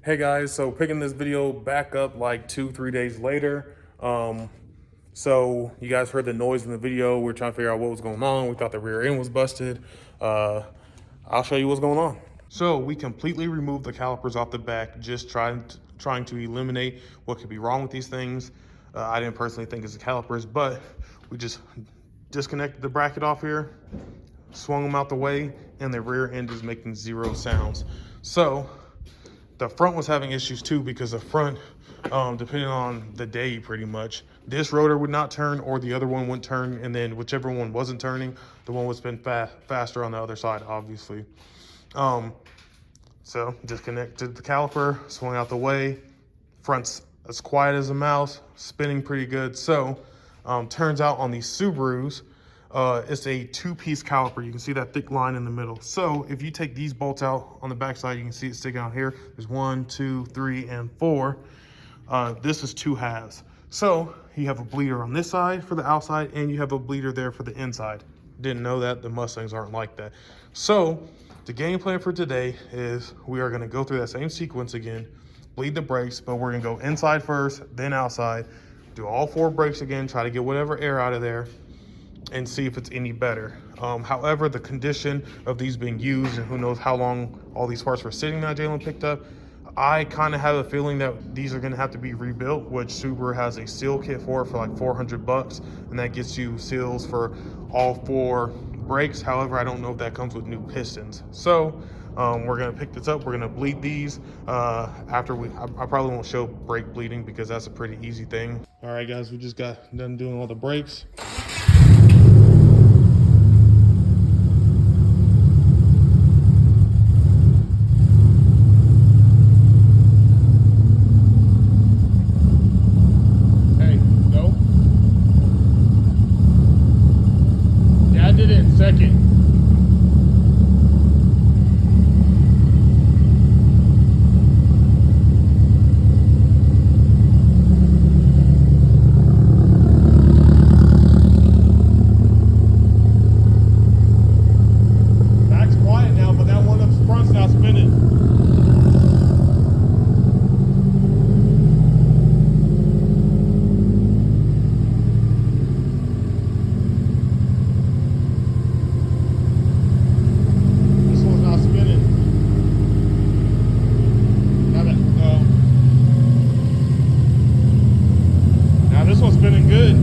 Hey guys, so picking this video back up like 2-3 days later. So you guys heard the noise in the video. We're trying to figure out what was going on. We thought the rear end was busted. I'll show you what's going on. So we completely removed the calipers off the back, just trying to eliminate what could be wrong with these things. I didn't personally think it's the calipers, but we just disconnected the bracket off here, swung them out the way, and the rear end is making zero sounds. So the front was having issues too, because the front, depending on the day pretty much, this rotor would not turn or the other one wouldn't turn, and then whichever one wasn't turning, the one would spin faster on the other side, obviously. So disconnected the caliper, swung out the way, front's as quiet as a mouse, spinning pretty good. So turns out on these Subarus, it's a two-piece caliper. You can see that thick line in the middle. So if you take these bolts out on the backside, you can see it sticking out here. There's 1, 2, 3, and 4. This is 2 halves. So you have a bleeder on this side for the outside, and you have a bleeder there for the inside. Didn't know that. The Mustangs aren't like that. So the game plan for today is we are going to go through that same sequence again, bleed the brakes, but we're going to go inside first, then outside, do all 4 brakes again, try to get whatever air out of there, and see if it's any better. However, the condition of these being used, and who knows how long all these parts were sitting that Jalen picked up, I kind of have a feeling that these are going to have to be rebuilt, which Subaru has a seal kit for like $400, and that gets you seals for all 4 brakes. However, I don't know if that comes with new pistons. So we're going to pick this up. We're going to bleed these after I probably won't show brake bleeding because that's a pretty easy thing. All right, guys, we just got done doing all the brakes. Second. Back's quiet now, but that one up front's not spinning. Spinning good.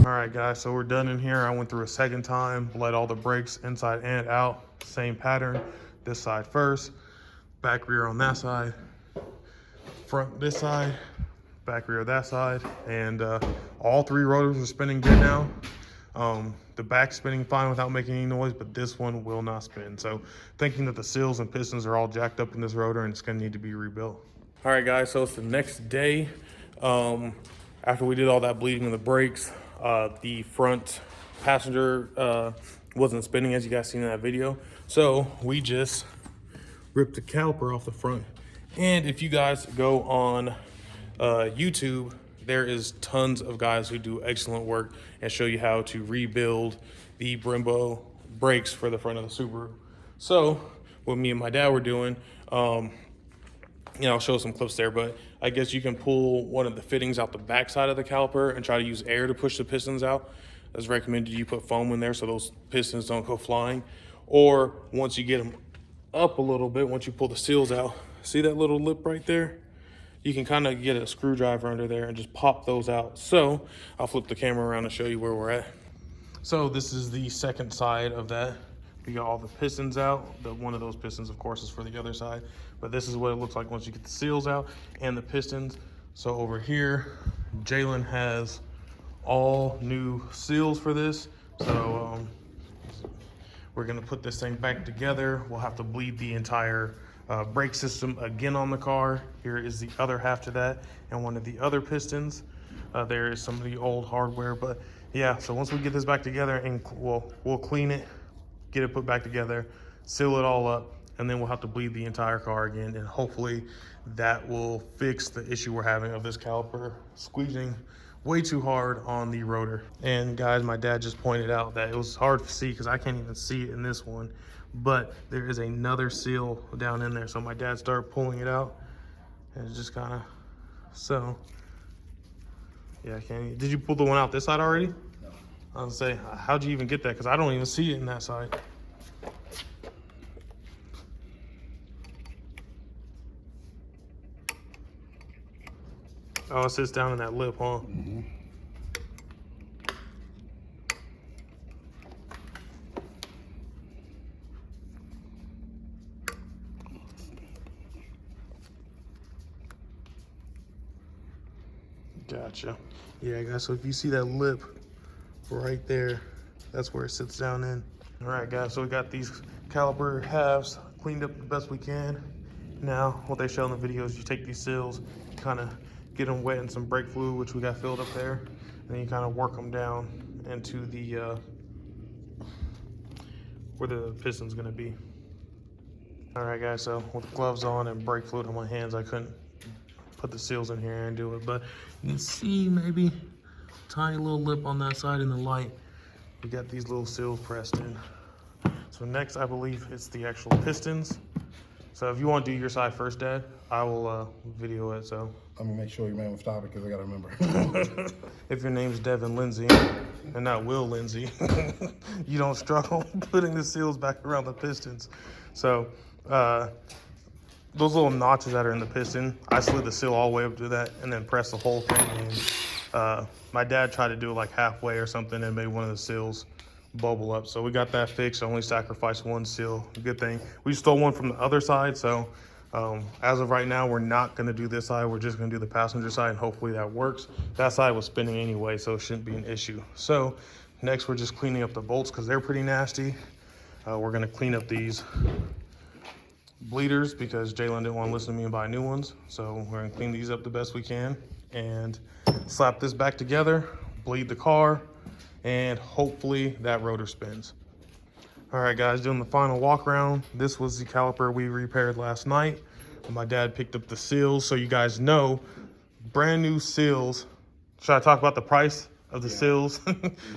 All right, guys, so we're done in here. I went through a second time, bled all the brakes inside and out, same pattern. This side first, back rear on that side, front this side, back rear that side, and all 3 rotors are spinning good now. The back's spinning fine without making any noise, but this one will not spin. So thinking that the seals and pistons are all jacked up in this rotor and it's going to need to be rebuilt. All right, guys, so it's the next day. After we did all that bleeding of the brakes, the front passenger wasn't spinning, as you guys seen in that video. So we just ripped the caliper off the front. And if you guys go on YouTube, there is tons of guys who do excellent work and show you how to rebuild the Brembo brakes for the front of the Subaru. So what me and my dad were doing, I'll show some clips there, but I guess you can pull one of the fittings out the back side of the caliper and try to use air to push the pistons out. As recommended, you put foam in there so those pistons don't go flying. Or once you get them up a little bit, once you pull the seals out, see that little lip right there? You can kind of get a screwdriver under there and just pop those out. So I'll flip the camera around and show you where we're at. So this is the second side of that. We got all the pistons out. One of those pistons, of course, is for the other side. But this is what it looks like once you get the seals out and the pistons. So over here, Jalen has all new seals for this. So we're gonna put this thing back together. We'll have to bleed the entire brake system again on the car. Here is the other half to that, and one of the other pistons. There is some of the old hardware, but yeah, so once we get this back together, and we'll clean it, get it put back together, seal it all up, and then we'll have to bleed the entire car again, and hopefully that will fix the issue we're having of this caliper squeezing way too hard on the rotor. And guys, my dad just pointed out that it was hard to see because I can't even see it in this one, but there is another seal down in there. So my dad started pulling it out, and it's just kind of, so yeah, I can't even. Did you pull the one out this side already? No. I was gonna say, how'd you even get that? Because I don't even see it in that side. Oh, it sits down in that lip, huh? Mm-hmm. Gotcha. Yeah, guys, so if you see that lip right there, that's where it sits down in. All right, guys, so we got these caliper halves cleaned up the best we can. Now, what they show in the video is you take these seals, kind of get them wet in some brake fluid, which we got filled up there, and then you kind of work them down into the, where the piston's gonna be. All right, guys, so with gloves on and brake fluid on my hands, I couldn't put the seals in here and do it, but you can see maybe tiny little lip on that side in the light. We got these little seals pressed in. So next, I believe it's the actual pistons. So if you want to do your side first, Dad, I will video it. So I'm gonna make sure your man will stop it because I gotta remember. If your name's Devin Lindsay and not Will Lindsay, you don't struggle putting the seals back around the pistons. So those little notches that are in the piston, I slid the seal all the way up to that and then pressed the whole thing in. My dad tried to do it like halfway or something and made one of the seals bubble up. So we got that fixed. I only sacrificed one seal. Good thing. We stole one from the other side. So as of right now, we're not going to do this side. We're just going to do the passenger side, and hopefully that works. That side was spinning anyway, so it shouldn't be an issue. So next, we're just cleaning up the bolts because they're pretty nasty. We're going to clean up these bleeders because Jalen didn't want to listen to me and buy new ones. So we're going to clean these up the best we can and slap this back together, bleed the car, and hopefully that rotor spins. All right, guys, doing the final walk around. This was the caliper we repaired last night. My dad picked up the seals, so you guys know, brand new seals. Should I talk about the price of the seals?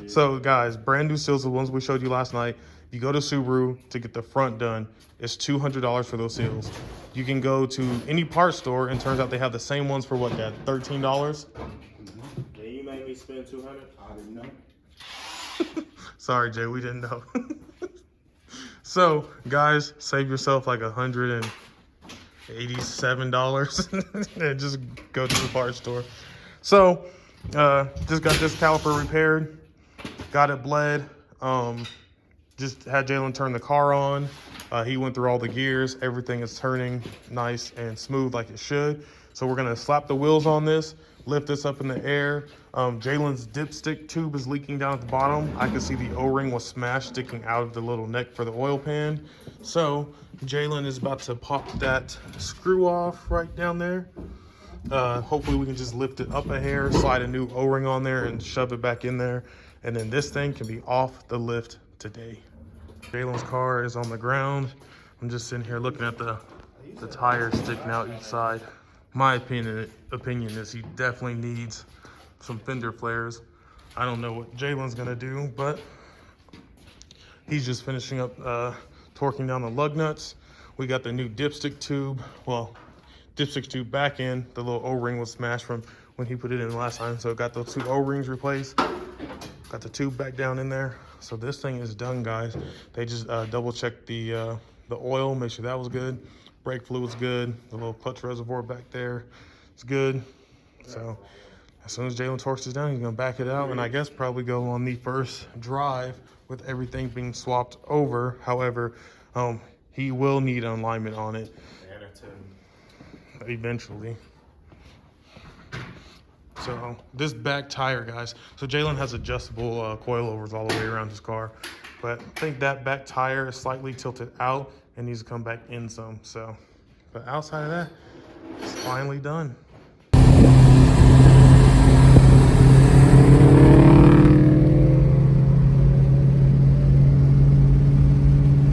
So guys, brand new seals, the ones we showed you last night. You go to Subaru to get the front done, it's $200 for those seals. You can go to any parts store, and turns out they have the same ones for what, Dad, $13? Yeah, you made me spend $200. I didn't know. Sorry, Jay, we didn't know. So, guys, save yourself like $187 and just go to the parts store. So, just got this caliper repaired, got it bled. Just had Jalen turn the car on. He went through all the gears. Everything is turning nice and smooth like it should. So we're gonna slap the wheels on this, lift this up in the air. Jalen's dipstick tube is leaking down at the bottom. I can see the O-ring was smashed sticking out of the little neck for the oil pan. So Jalen is about to pop that screw off right down there. Hopefully we can just lift it up a hair, slide a new O-ring on there and shove it back in there. And then this thing can be off the lift today. Jalen's car is on the ground. I'm just sitting here looking at the tires sticking out each side. My opinion is he definitely needs some fender flares. I don't know what Jalen's gonna do, but he's just finishing up torquing down the lug nuts. We got the new dipstick tube. Well, dipstick tube back in. The little O-ring was smashed from when he put it in last time. So got those two O-rings replaced. Got the tube back down in there. So this thing is done, guys. They just double checked the oil, make sure that was good. Brake fluid's good. The little clutch reservoir back there is good. So as soon as Jalen torques this down, he's gonna back it out and I guess probably go on the first drive with everything being swapped over. However, he will need an alignment on it eventually. So this back tire, guys. So Jalen has adjustable coilovers all the way around his car, but I think that back tire is slightly tilted out and needs to come back in some. So, but outside of that, it's finally done.